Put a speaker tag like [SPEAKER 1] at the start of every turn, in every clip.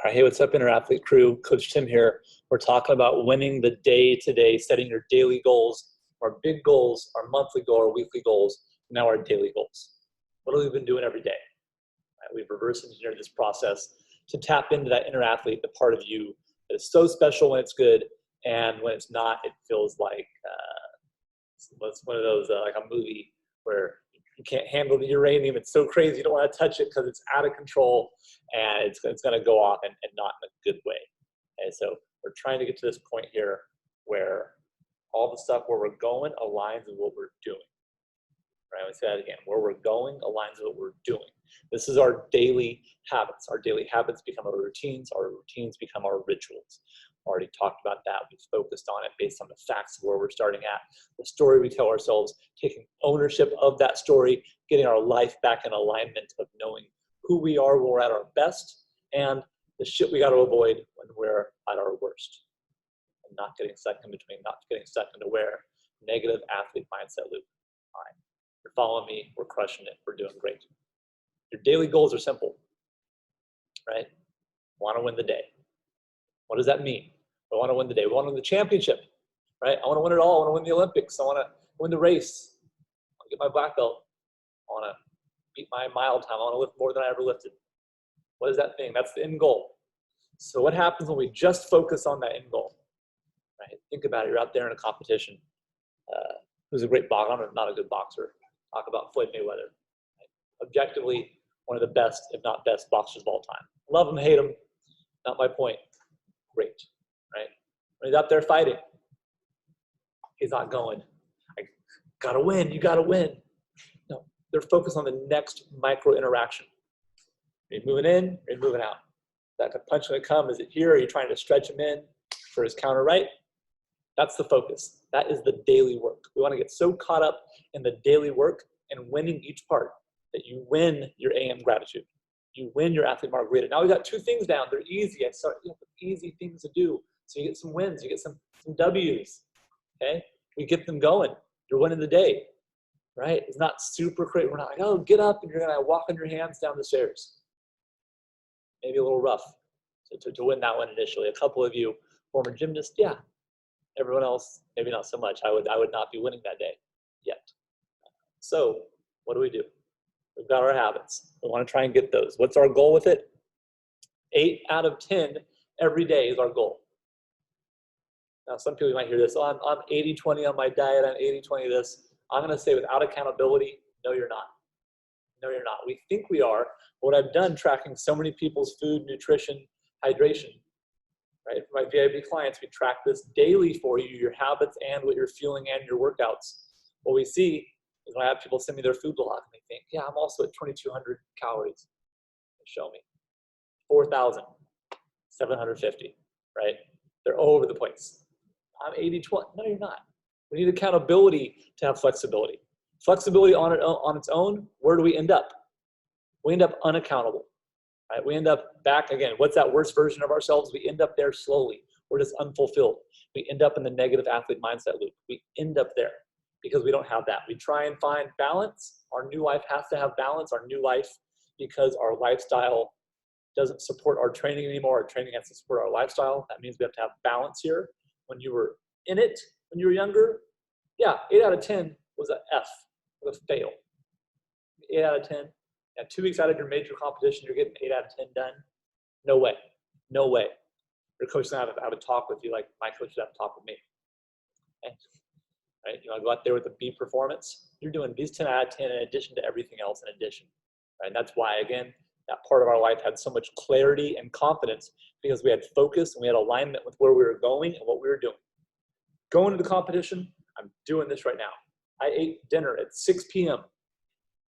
[SPEAKER 1] right, hey, what's up, Inner Athlete crew? Coach Tim here. We're talking about winning the day-to-day, setting your daily goals, our big goals, our monthly goal, our weekly goals, now our daily goals. What have we been doing every day? Right, we've reverse engineered this process to tap into that inner athlete, the part of you that is so special when it's good, and when it's not, it feels like it's one of those, like a movie where you can't handle the uranium. It's so crazy, you don't want to touch it because it's out of control, and it's going to go off and not in a good way. And so we're trying to get to this point here where all the stuff where we're going aligns with what we're doing. Right? I would say that again. Where we're going aligns with what we're doing. This is our daily habits. Our daily habits become our routines. Our routines become our rituals. Already talked about that. We've focused on it based on the facts of where we're starting at, the story we tell ourselves, taking ownership of that story, getting our life back in alignment of knowing who we are when we're at our best, and the shit we got to avoid when we're at our worst. And not getting stuck in between, not getting stuck into where negative athlete mindset loop. All right, you're following me, we're crushing it, we're doing great. Your daily goals are simple, right? Want to win the day. What does that mean? I want to win the day. We want to win the championship, right? I want to win it all. I want to win the Olympics. I want to win the race. I want to get my black belt. I want to beat my mile time. I want to lift more than I ever lifted. What is that thing? That's the end goal. So what happens when we just focus on that end goal, right? Think about it. You're out there in a competition. Who's a great boxer? I'm not a good boxer. Talk about Floyd Mayweather. Right? Objectively, one of the best, if not best, boxers of all time. Love him, hate him. Not my point. Great, right? When he's out there fighting, he's not going, I gotta win, you gotta win. No, they're focused on the next micro interaction. Are you moving in, or are you moving out? That punch gonna come, is it here? Are you trying to stretch him in for his counter right? That's the focus. That is the daily work. We wanna get so caught up in the daily work and winning each part that you win your AM gratitude. You win your athlete Margarita. Now we got two things down. They're easy. I start with easy things to do. So you get some wins, you get some W's. Okay? We get them going. You're winning the day. Right? It's not super crazy. We're not like, oh, get up and you're gonna walk on your hands down the stairs. Maybe a little rough to win that one initially. A couple of you, former gymnasts, yeah. Everyone else, maybe not so much. I would not be winning that day yet. So what do? We've got our habits. We want to try and get those. What's our goal with it? 8 out of 10 every day is our goal. Now, some people might hear this, oh, I'm 80-20 on my diet, I'm 80-20 this. I'm going to say without accountability, no, you're not. No, you're not. We think we are. What I've done tracking so many people's food, nutrition, hydration, right? For my VIP clients, we track this daily for you, your habits and what you're feeling and your workouts. What we see is when I have people send me their food log and they think, yeah, I'm also at 2,200 calories. Show me. 4,750, right? They're all over the place. I'm 80-20. No, you're not. We need accountability to have flexibility. Flexibility on its own, where do we end up? We end up unaccountable, right? We end up back again. What's that worst version of ourselves? We end up there slowly. We're just unfulfilled. We end up in the negative athlete mindset loop. We end up there. Because we don't have that. We try and find balance. Our new life has to have balance, our new life, because our lifestyle doesn't support our training anymore. Our training has to support our lifestyle. That means we have to have balance here. When you were in it, when you were younger, yeah, 8 out of 10 was an F, was a fail. 8 out of 10. Yeah, 2 weeks out of your major competition, you're getting 8 out of 10 done. No way. No way. Your coach doesn't have a talk with you like my coach would have a talk with me. Okay? Right? You want to go out there with a B performance, you're doing these 10 out of 10 in addition to everything else in addition. Right? And that's why, again, that part of our life had so much clarity and confidence because we had focus and we had alignment with where we were going and what we were doing. Going to the competition, I'm doing this right now. I ate dinner at 6 p.m.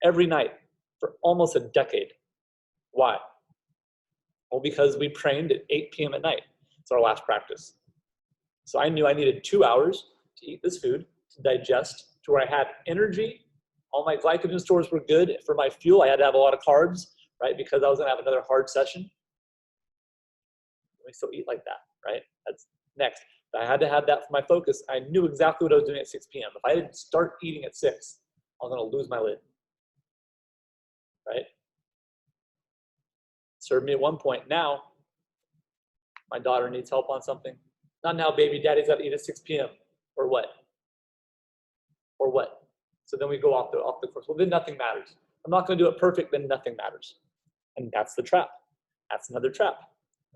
[SPEAKER 1] every night for almost a decade. Why? Well, because we trained at 8 p.m. at night. It's our last practice. So I knew I needed 2 hours to eat this food, to digest, to where I had energy. All my glycogen stores were good. For my fuel, I had to have a lot of carbs, right? Because I was gonna have another hard session. We still eat like that, right? That's next. I had to have that for my focus. I knew exactly what I was doing at 6 p.m. If I didn't start eating at 6, I was gonna lose my lid, right? Served me at one point. Now, My daughter needs help on something. Not now, baby, daddy's got to eat at 6 p.m. Or what? Or what? So then we go off the course. Well, then nothing matters. I'm not going to do it perfect, then nothing matters. And that's the trap. That's another trap,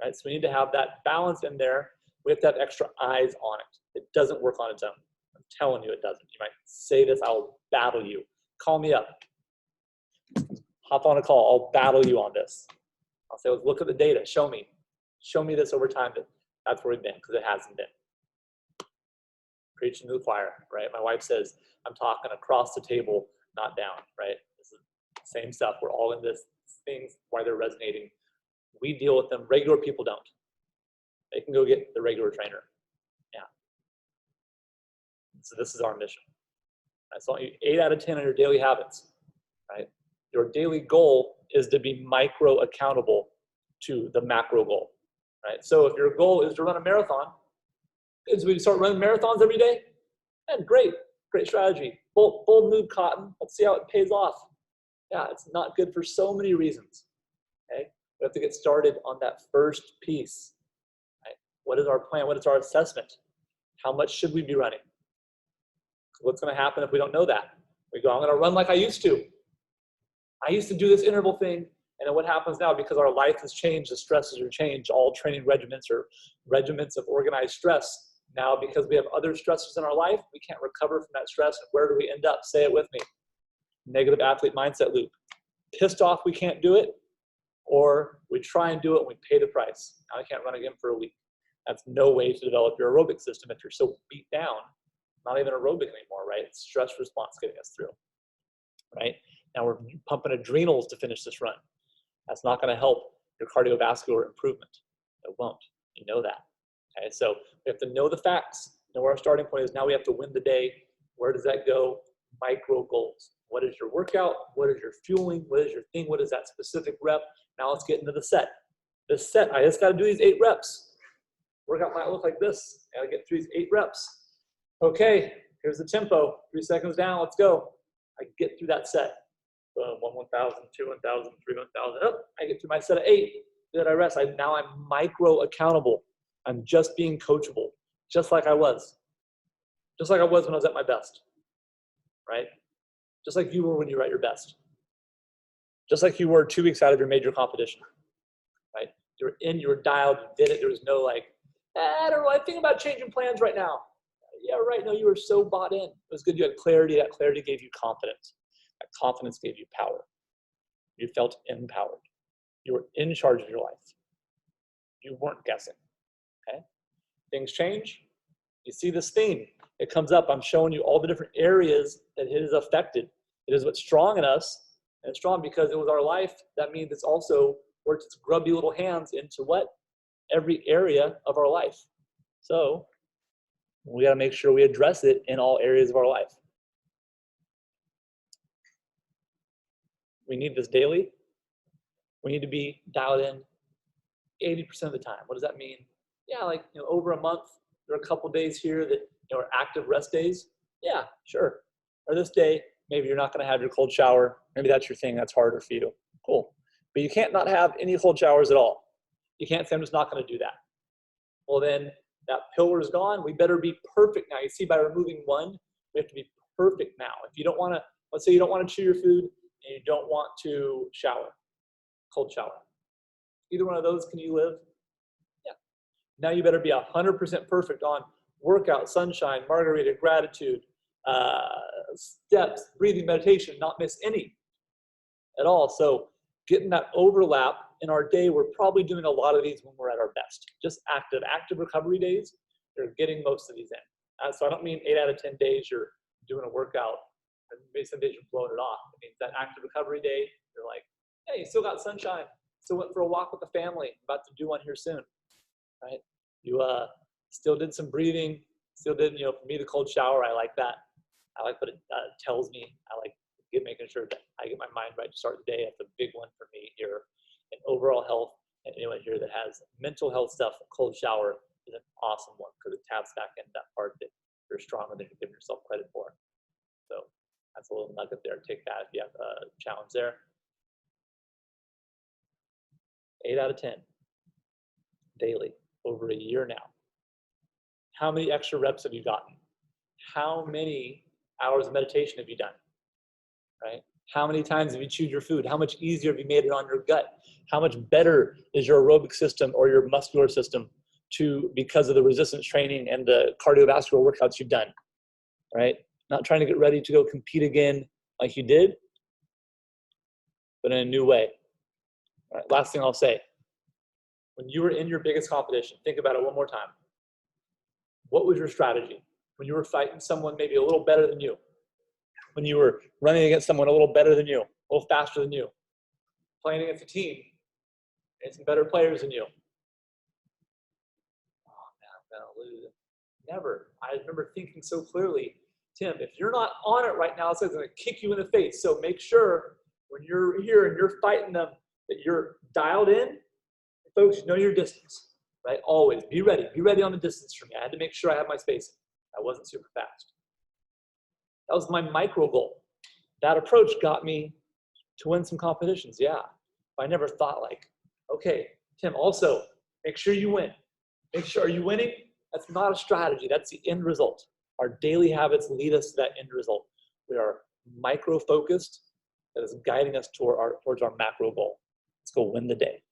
[SPEAKER 1] right? So we need to have that balance in there. We have to have extra eyes on it. It doesn't work on its own. I'm telling you it doesn't. You might say this, I'll battle you. Call me up. Hop on a call. I'll battle you on this. I'll say, look at the data. Show me. Show me this over time. That's where we've been, because it hasn't been. Preaching to the choir, right? My wife says, I'm talking across the table, not down, right? This is the same stuff. We're all in this things, why they're resonating. We deal with them. Regular people don't. They can go get the regular trainer. Yeah. So this is our mission. I saw you 8 out of 10 on your daily habits, right? Your daily goal is to be micro accountable to the macro goal, right? So if your goal is to run a marathon, is we start running marathons every day? And great strategy. Bold move, Cotton. Let's see how it pays off. Yeah, it's not good for so many reasons. Okay, we have to get started on that first piece. Right? What is our plan? What is our assessment? How much should we be running? What's going to happen if we don't know that? We go, I'm going to run like I used to. I used to do this interval thing, and then what happens now? Because our life has changed, the stresses are changed. All training regiments are regiments of organized stress. Now, because we have other stressors in our life, we can't recover from that stress. And where do we end up? Say it with me. Negative athlete mindset loop. Pissed off we can't do it, or we try and do it and we pay the price. Now I can't run again for a week. That's no way to develop your aerobic system if you're so beat down. Not even aerobic anymore, right? It's stress response getting us through, right? Now we're pumping adrenals to finish this run. That's not going to help your cardiovascular improvement. It won't. You know that. Okay, so we have to know the facts, know where our starting point is. Now we have to win the day. Where does that go? Micro goals. What is your workout? What is your fueling? What is your thing? What is that specific rep? Now let's get into the set. The set, I just got to do these 8 reps. Workout might look like this. Got to get through these 8 reps. Okay, here's the tempo. 3 seconds down, let's go. I get through that set. 1, 1,000, 2, 1,000, 3, 1,000. Oh, I get through my set of 8. Then I rest. Now I'm micro accountable. I'm just being coachable, just like I was. Just like I was when I was at my best, right? Just like you were when you were at your best. Just like you were 2 weeks out of your major competition, right? You were in, you were dialed, you did it. There was no like, I don't know, I'm thinking about changing plans right now. Yeah, right, no, you were so bought in. It was good you had clarity. That clarity gave you confidence. That confidence gave you power. You felt empowered. You were in charge of your life. You weren't guessing, okay? Things change. You see this theme. It comes up. I'm showing you all the different areas that it has affected. It is what's strong in us. And it's strong because it was our life. That means it's also worked its grubby little hands into what? Every area of our life. So we got to make sure we address it in all areas of our life. We need this daily. We need to be dialed in 80% of the time. What does that mean? Yeah, like over a month, there are a couple days here that are active rest days. Yeah, sure. Or this day, maybe you're not going to have your cold shower. Maybe that's your thing. That's harder for you. Cool. But you can't not have any cold showers at all. You can't say, I'm just not going to do that. Well, then that pillar is gone. We better be perfect now. You see, by removing one, we have to be perfect now. If you don't want to, let's say you don't want to chew your food and you don't want to shower, cold shower. Either one of those, can you live? Yeah. Now you better be 100% perfect on workout, sunshine, margarita, gratitude, steps, breathing, meditation, not miss any at all. So getting that overlap in our day, we're probably doing a lot of these when we're at our best. Just active recovery days, they're getting most of these in. So I don't mean 8 out of 10 days you're doing a workout, and maybe some days you're blowing it off. It means that active recovery day, you're like, hey, you still got sunshine. Still went for a walk with the family. About to do one here soon, right? You still did some breathing. Still did, for me, the cold shower. I like that. I like what it tells me. I like making sure that I get my mind right to start the day. That's a big one for me here. And overall health, and anyone here that has mental health stuff, a cold shower is an awesome one because it taps back into that part that you're stronger than you're giving yourself credit for. So that's a little nugget there. Take that if you have a challenge there. 8 out of 10 daily. over a year now. How many extra reps have you gotten? How many hours of meditation have you done? Right? How many times have you chewed your food? How much easier have you made it on your gut? How much better is your aerobic system or your muscular system because of the resistance training and the cardiovascular workouts you've done? Right? Not trying to get ready to go compete again like you did, but in a new way. All right, last thing I'll say. When you were in your biggest competition, think about it one more time. What was your strategy? When you were fighting someone maybe a little better than you, when you were running against someone a little better than you, a little faster than you, playing against a team and some better players than you. Oh man, I'm gonna lose. Never. I remember thinking so clearly, Tim, if you're not on it right now, it's going to kick you in the face. So make sure when you're here and you're fighting them that you're dialed in. Folks, know your distance, right? Always be ready. Be ready on the distance for me. I had to make sure I had my spacing. I wasn't super fast. That was my micro goal. That approach got me to win some competitions, yeah. But I never thought like, okay, Tim, also make sure you win. Make sure, are you winning? That's not a strategy. That's the end result. Our daily habits lead us to that end result. We are micro-focused. That is guiding us towards our macro goal. Let's go win the day.